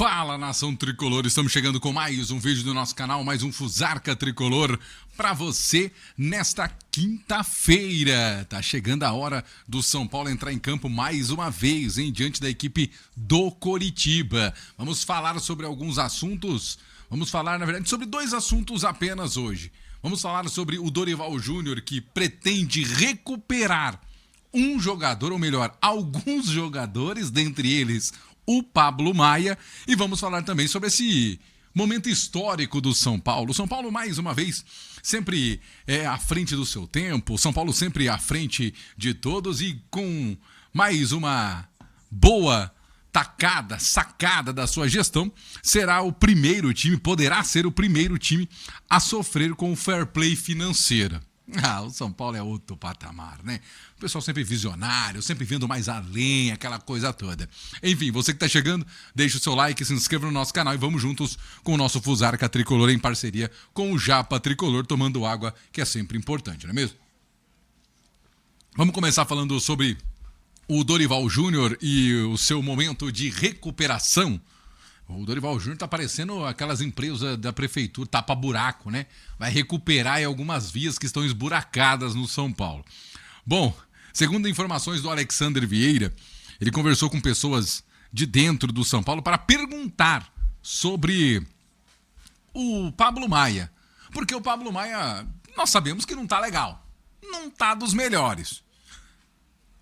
Fala, nação tricolor, estamos chegando com mais um vídeo do nosso canal, mais um Fusarca Tricolor para você nesta quinta-feira. Tá chegando a hora do São Paulo entrar em campo mais uma vez, diante da equipe do Coritiba. Vamos falar sobre alguns assuntos, vamos falar, na verdade, sobre dois assuntos apenas hoje. Vamos falar sobre o Dorival Júnior, que pretende recuperar um jogador, ou melhor, alguns jogadores, dentre eles o Pablo Maia, e vamos falar também sobre esse momento histórico do São Paulo. O São Paulo, mais uma vez, sempre à frente do seu tempo, o São Paulo sempre à frente de todos e com mais uma boa sacada da sua gestão, será o primeiro time, poderá ser o primeiro time a sofrer com o fair play financeiro. O São Paulo é outro patamar, né? O pessoal sempre visionário, sempre vendo mais além, aquela coisa toda. Enfim, você que tá chegando, deixa o seu like, se inscreva no nosso canal e vamos juntos com o nosso Fusarca Tricolor em parceria com o Japa Tricolor, tomando água, que é sempre importante, não é mesmo? Vamos começar falando sobre o Dorival Júnior e o seu momento de recuperação. O Dorival Júnior tá parecendo aquelas empresas da prefeitura, tapa-buraco, né? Vai recuperar algumas vias que estão esburacadas no São Paulo. Bom, segundo informações do Alexander Vieira, ele conversou com pessoas de dentro do São Paulo para perguntar sobre o Pablo Maia. Porque o Pablo Maia, nós sabemos que não tá legal. Não tá dos melhores.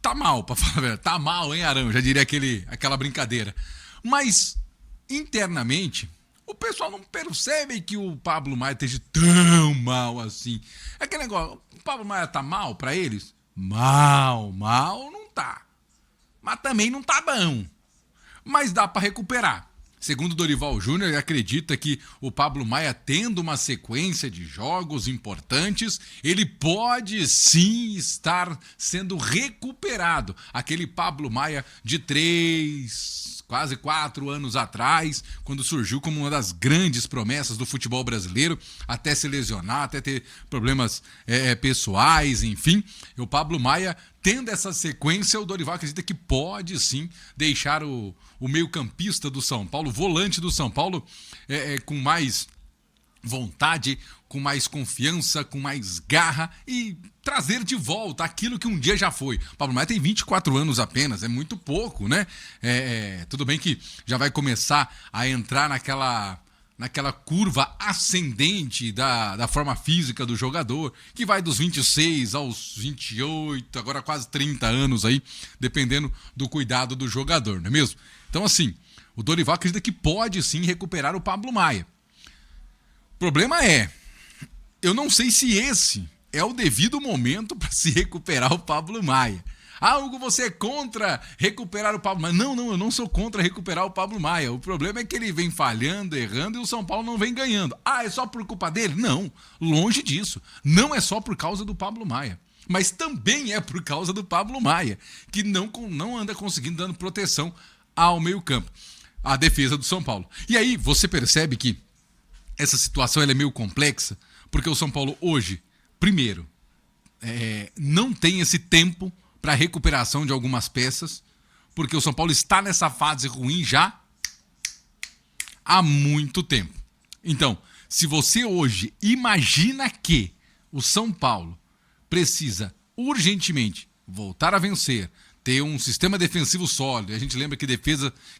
Tá mal, pra falar a verdade. Tá mal, hein, Arão? Já diria aquela brincadeira. Mas internamente, o pessoal não percebe que o Pablo Maia esteja tão mal assim. É aquele negócio, o Pablo Maia tá mal pra eles? Mal não tá. Mas também não tá bom. Mas dá pra recuperar. Segundo Dorival Júnior, ele acredita que o Pablo Maia, tendo uma sequência de jogos importantes, ele pode sim estar sendo recuperado. Aquele Pablo Maia de quase 4 anos atrás, quando surgiu como uma das grandes promessas do futebol brasileiro, até se lesionar, até ter problemas pessoais, enfim. E o Pablo Maia, tendo essa sequência, o Dorival acredita que pode sim deixar o meio-campista do São Paulo, o volante do São Paulo, com mais vontade, com mais confiança, com mais garra e trazer de volta aquilo que um dia já foi. O Pablo Maia tem 24 anos apenas, é muito pouco, né? Tudo bem que já vai começar a entrar naquela curva ascendente da forma física do jogador, que vai dos 26 aos 28, agora quase 30 anos aí, dependendo do cuidado do jogador, não é mesmo? Então, assim, o Dorival acredita que pode sim recuperar o Pablo Maia. O problema eu não sei se esse é o devido momento para se recuperar o Pablo Maia. Hugo, você é contra recuperar o Pablo Maia? Não, eu não sou contra recuperar o Pablo Maia. O problema é que ele vem falhando, errando e o São Paulo não vem ganhando. É só por culpa dele? Não, longe disso. Não é só por causa do Pablo Maia. Mas também é por causa do Pablo Maia, que não anda conseguindo dando proteção ao meio-campo, à defesa do São Paulo. E aí você percebe que essa situação ela é meio complexa, porque o São Paulo hoje, primeiro, não tem esse tempo para recuperação de algumas peças, porque o São Paulo está nessa fase ruim já há muito tempo. Então, se você hoje imagina que o São Paulo precisa urgentemente voltar a vencer, ter um sistema defensivo sólido, e a gente lembra que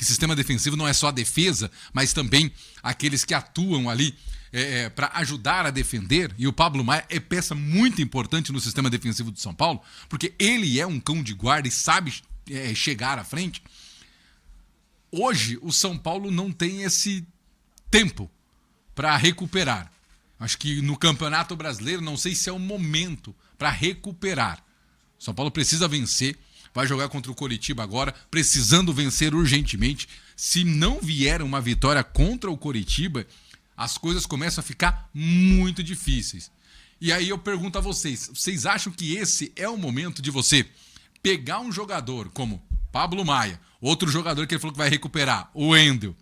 sistema defensivo não é só a defesa, mas também aqueles que atuam ali para ajudar a defender, e o Pablo Maia é peça muito importante no sistema defensivo do São Paulo, porque ele é um cão de guarda e sabe chegar à frente. Hoje, o São Paulo não tem esse tempo para recuperar. Acho que no Campeonato Brasileiro, não sei se é o momento para recuperar. O São Paulo precisa vencer, vai jogar contra o Coritiba agora, precisando vencer urgentemente. Se não vier uma vitória contra o Coritiba, as coisas começam a ficar muito difíceis. E aí eu pergunto a vocês acham que esse é o momento de você pegar um jogador como Pablo Maia, outro jogador que ele falou que vai recuperar, o Wendel,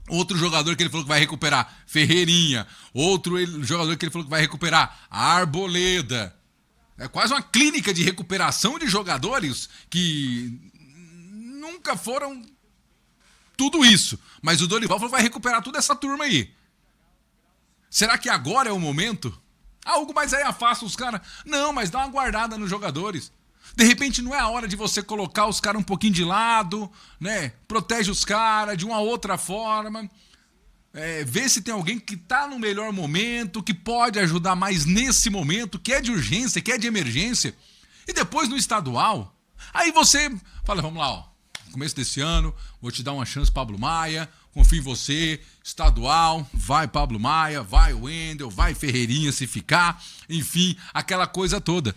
outro jogador que ele falou que vai recuperar, Ferreirinha, outro jogador que ele falou que vai recuperar, Arboleda. É quase uma clínica de recuperação de jogadores que nunca foram tudo isso. Mas o Dorival falou que vai recuperar toda essa turma aí. Será que agora é o momento? Algo mais aí afasta os caras. Não, mas dá uma guardada nos jogadores. De repente não é a hora de você colocar os caras um pouquinho de lado, né? Protege os caras de uma outra forma. Vê se tem alguém que tá no melhor momento, que pode ajudar mais nesse momento, que é de urgência, que é de emergência. E depois no estadual, aí você fala, vamos lá, ó, no começo desse ano, vou te dar uma chance, Pablo Maia, confio em você, estadual, vai Pablo Maia, vai Wendel, vai Ferreirinha se ficar, enfim, aquela coisa toda.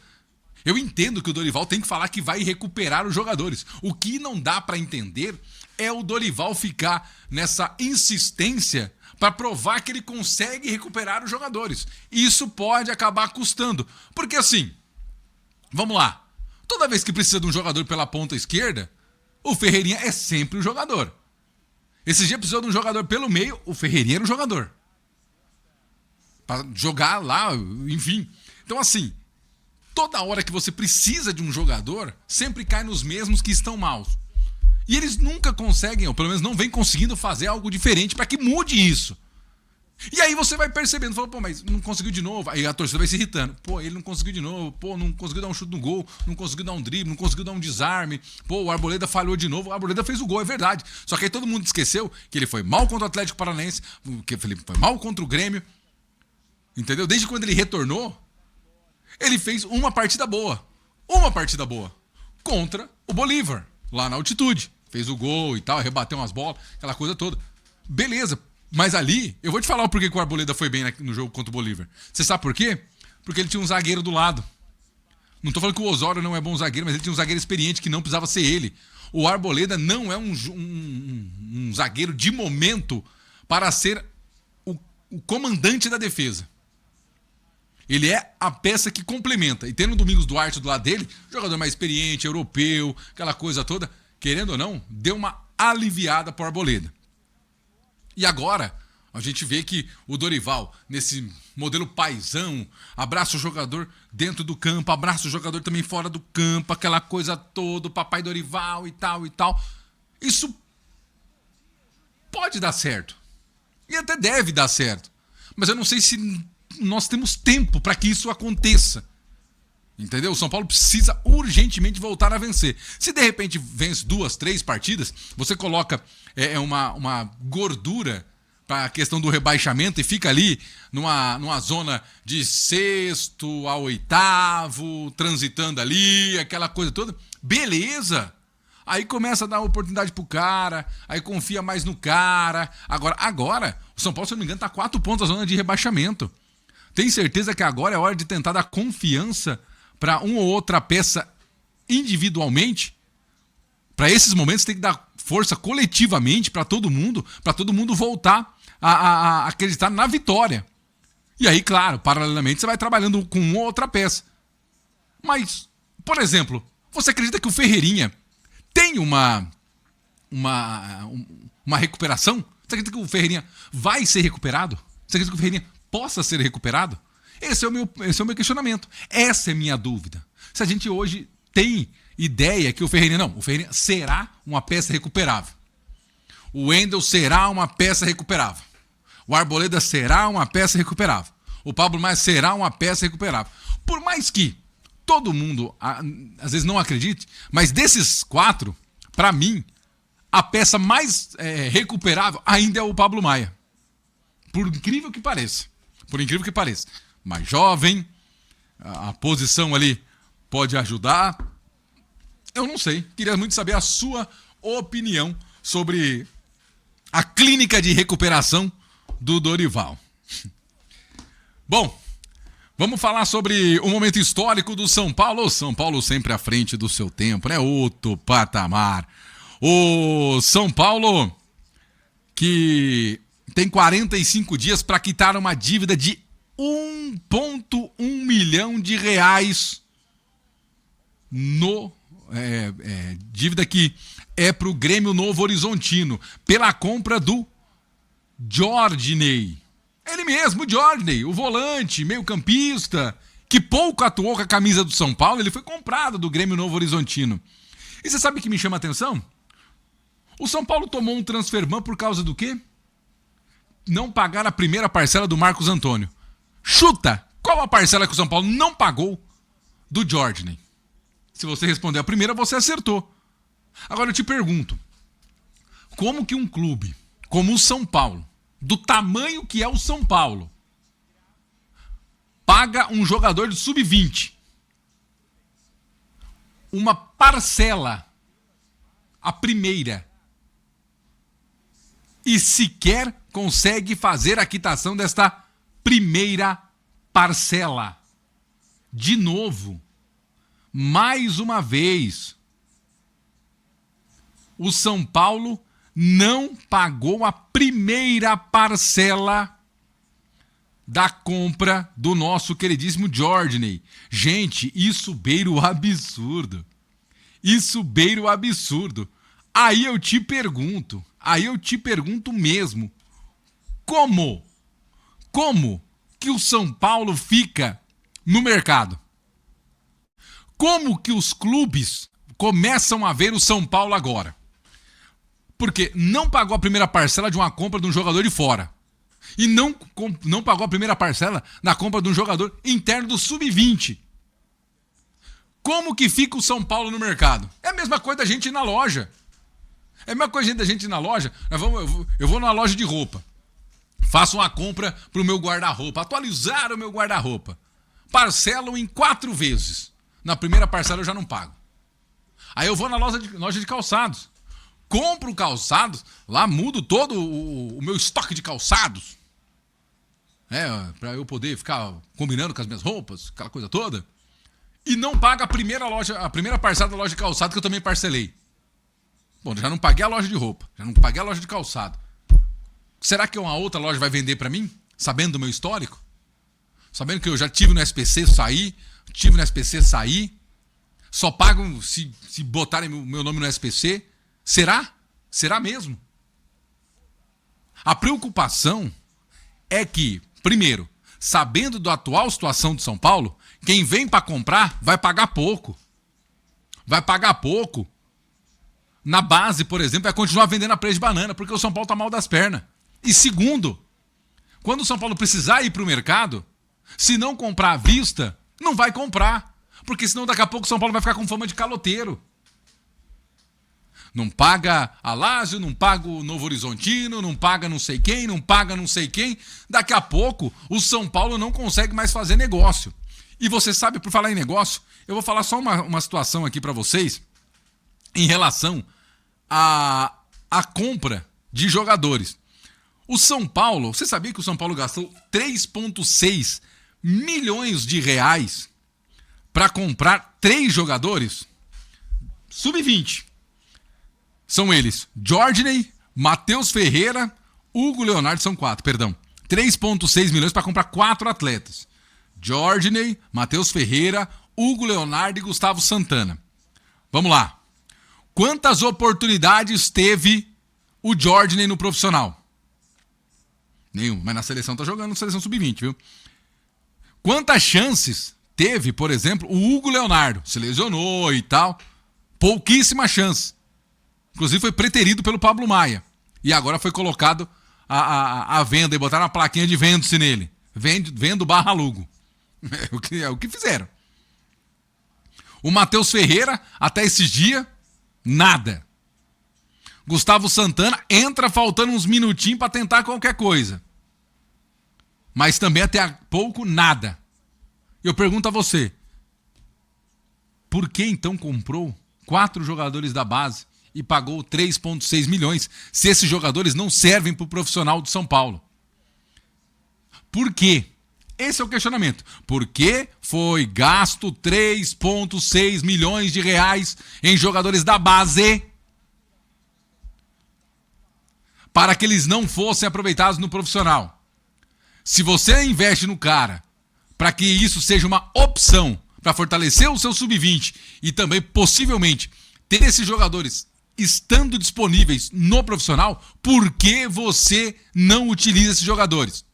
Eu entendo que o Dorival tem que falar que vai recuperar os jogadores. O que não dá pra entender é o Dorival ficar nessa insistência para provar que ele consegue recuperar os jogadores. Isso pode acabar custando. Porque assim, vamos lá, toda vez que precisa de um jogador pela ponta esquerda, o Ferreirinha é sempre o jogador. Esse dia precisou de um jogador pelo meio, o Ferreirinha era o jogador. Para jogar lá, enfim. Então assim, toda hora que você precisa de um jogador, sempre cai nos mesmos que estão maus. E eles nunca conseguem, ou pelo menos não vem conseguindo fazer algo diferente para que mude isso. E aí você vai percebendo, fala, pô, mas não conseguiu de novo. Aí a torcida vai se irritando. Pô, ele não conseguiu de novo. Pô, não conseguiu dar um chute no gol. Não conseguiu dar um drible. Não conseguiu dar um desarme. Pô, o Arboleda falhou de novo. O Arboleda fez o gol, é verdade. Só que aí todo mundo esqueceu que ele foi mal contra o Atlético Paranaense, que ele foi mal contra o Grêmio. Entendeu? Desde quando ele retornou, ele fez uma partida boa. Uma partida boa. Contra o Bolívar, lá na altitude. Fez o gol e tal, rebateu umas bolas, aquela coisa toda. Beleza, mas ali, eu vou te falar o porquê que o Arboleda foi bem no jogo contra o Bolívar. Você sabe por quê? Porque ele tinha um zagueiro do lado. Não tô falando que o Osório não é bom zagueiro, mas ele tinha um zagueiro experiente que não precisava ser ele. O Arboleda não é um zagueiro de momento para ser o comandante da defesa. Ele é a peça que complementa. E tendo o Domingos Duarte do lado dele, jogador mais experiente, europeu, aquela coisa toda, querendo ou não, deu uma aliviada pro Arboleda. E agora, a gente vê que o Dorival, nesse modelo paizão, abraça o jogador dentro do campo, abraça o jogador também fora do campo, aquela coisa toda, o papai Dorival e tal e tal. Isso pode dar certo. E até deve dar certo. Mas eu não sei se nós temos tempo para que isso aconteça. Entendeu? O São Paulo precisa urgentemente voltar a vencer. Se de repente vence 2, 3 partidas, você coloca uma gordura para a questão do rebaixamento e fica ali numa zona de 6º a 8º, transitando ali, aquela coisa toda. Beleza! Aí começa a dar oportunidade pro cara, aí confia mais no cara. Agora o São Paulo, se não me engano, tá 4 pontos da zona de rebaixamento. Tem certeza que agora é hora de tentar dar confiança para uma ou outra peça individualmente? Para esses momentos tem que dar força coletivamente para todo mundo voltar a acreditar na vitória. E aí, claro, paralelamente você vai trabalhando com uma ou outra peça. Mas, por exemplo, você acredita que o Ferreirinha tem uma recuperação? Você acredita que o Ferreirinha vai ser recuperado? Você acredita que o Ferreirinha possa ser recuperado? Esse é o meu questionamento. Essa é a minha dúvida. Se a gente hoje tem ideia que o Ferreirinha será uma peça recuperável. O Wendel será uma peça recuperável. O Arboleda será uma peça recuperável. O Pablo Maia será uma peça recuperável. Por mais que todo mundo às vezes não acredite, mas desses 4, para mim, a peça mais recuperável ainda é o Pablo Maia. Por incrível que pareça. Por incrível que pareça. Mais jovem, a posição ali pode ajudar. Eu não sei. Queria muito saber a sua opinião sobre a clínica de recuperação do Dorival. Bom, vamos falar sobre o momento histórico do São Paulo. O São Paulo sempre à frente do seu tempo, né? Outro patamar. O São Paulo que tem 45 dias para quitar uma dívida de 1,1 milhão de reais dívida que é para o Grêmio Novo Horizontino pela compra do Jorginho. Ele mesmo, o Jorginho, o volante, meio-campista, que pouco atuou com a camisa do São Paulo, ele foi comprado do Grêmio Novo Horizontino. E você sabe o que me chama a atenção? O São Paulo tomou um transferban por causa do quê? Não pagar a primeira parcela do Marcos Antônio. Chuta! Qual a parcela que o São Paulo não pagou do Jordan? Se você responder a primeira, você acertou. Agora eu te pergunto, como que um clube como o São Paulo, do tamanho que é o São Paulo, paga um jogador de sub-20 uma parcela, a primeira, e sequer consegue fazer a quitação desta primeira parcela? De novo, mais uma vez, o São Paulo não pagou a primeira parcela da compra do nosso queridíssimo Jordan. Gente, isso beira o absurdo. Isso beira o absurdo. Aí eu te pergunto mesmo, como que o São Paulo fica no mercado? Como que os clubes começam a ver o São Paulo agora? Porque não pagou a primeira parcela de uma compra de um jogador de fora. E não pagou a primeira parcela na compra de um jogador interno do sub-20. Como que fica o São Paulo no mercado? É a mesma coisa da gente ir na loja. É a mesma coisa da gente ir na loja. Eu vou na loja de roupa. Faço uma compra para o meu guarda-roupa. Atualizar o meu guarda-roupa. Parcelo em 4 vezes. Na primeira parcela eu já não pago. Aí eu vou na loja de calçados. Compro calçados, lá mudo todo o meu estoque de calçados. Para eu poder ficar combinando com as minhas roupas, aquela coisa toda. E não paga a primeira parcela da loja de calçado que eu também parcelei. Bom, já não paguei a loja de roupa, já não paguei a loja de calçado. Será que uma outra loja vai vender para mim? Sabendo do meu histórico? Sabendo que eu já tive no SPC, saí. Só pago se botarem o meu nome no SPC. Será? Será mesmo? A preocupação é que, primeiro, sabendo da atual situação de São Paulo, quem vem para comprar vai pagar pouco. Vai pagar pouco. Na base, por exemplo, vai continuar vendendo a preço de banana, porque o São Paulo está mal das pernas. E segundo, quando o São Paulo precisar ir para o mercado, se não comprar à vista, não vai comprar. Porque senão daqui a pouco o São Paulo vai ficar com fama de caloteiro. Não paga a Lazio, não paga o Novo Horizontino, não paga não sei quem, não paga não sei quem. Daqui a pouco o São Paulo não consegue mais fazer negócio. E você sabe, por falar em negócio, eu vou falar só uma situação aqui para vocês em relação à compra de jogadores. O São Paulo, você sabia que o São Paulo gastou 3,6 milhões de reais para comprar 3 jogadores? Sub-20. São eles, Jordan, Matheus Ferreira, Hugo Leonardo, são 4, perdão. 3,6 milhões para comprar 4 atletas. Jordan, Matheus Ferreira, Hugo Leonardo e Gustavo Santana. Vamos lá. Quantas oportunidades teve o Jordan no profissional? Nenhum, mas na seleção tá jogando, na seleção sub-20, viu? Quantas chances teve, por exemplo, o Hugo Leonardo? Se lesionou e tal. Pouquíssima chance. Inclusive foi preterido pelo Pablo Maia. E agora foi colocado à venda e botaram uma plaquinha de vendo-se nele. Vendo barra alugo. É o que fizeram. O Matheus Ferreira, até esses dias, nada. Gustavo Santana entra faltando uns minutinhos para tentar qualquer coisa. Mas também até há pouco, nada. Eu pergunto a você, por que então comprou 4 jogadores da base e pagou 3,6 milhões se esses jogadores não servem para o profissional do São Paulo? Por quê? Esse é o questionamento. Por que foi gasto 3,6 milhões de reais em jogadores da base para que eles não fossem aproveitados no profissional? Se você investe no cara para que isso seja uma opção para fortalecer o seu sub-20 e também possivelmente ter esses jogadores estando disponíveis no profissional, por que você não utiliza esses jogadores?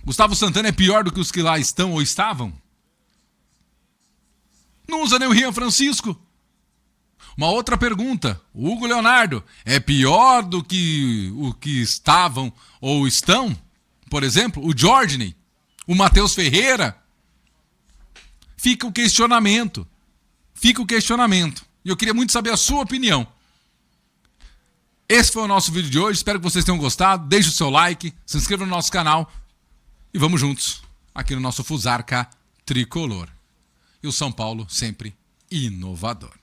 Gustavo Santana é pior do que os que lá estão ou estavam? Não usa nem o Rian Francisco. Uma outra pergunta. O Hugo Leonardo, é pior do que o que estavam ou estão? Por exemplo, o Jorginho, o Matheus Ferreira? Fica o questionamento. E eu queria muito saber a sua opinião. Esse foi o nosso vídeo de hoje. Espero que vocês tenham gostado. Deixe o seu like, se inscreva no nosso canal e vamos juntos aqui no nosso Fusarca Tricolor. E o São Paulo sempre inovador.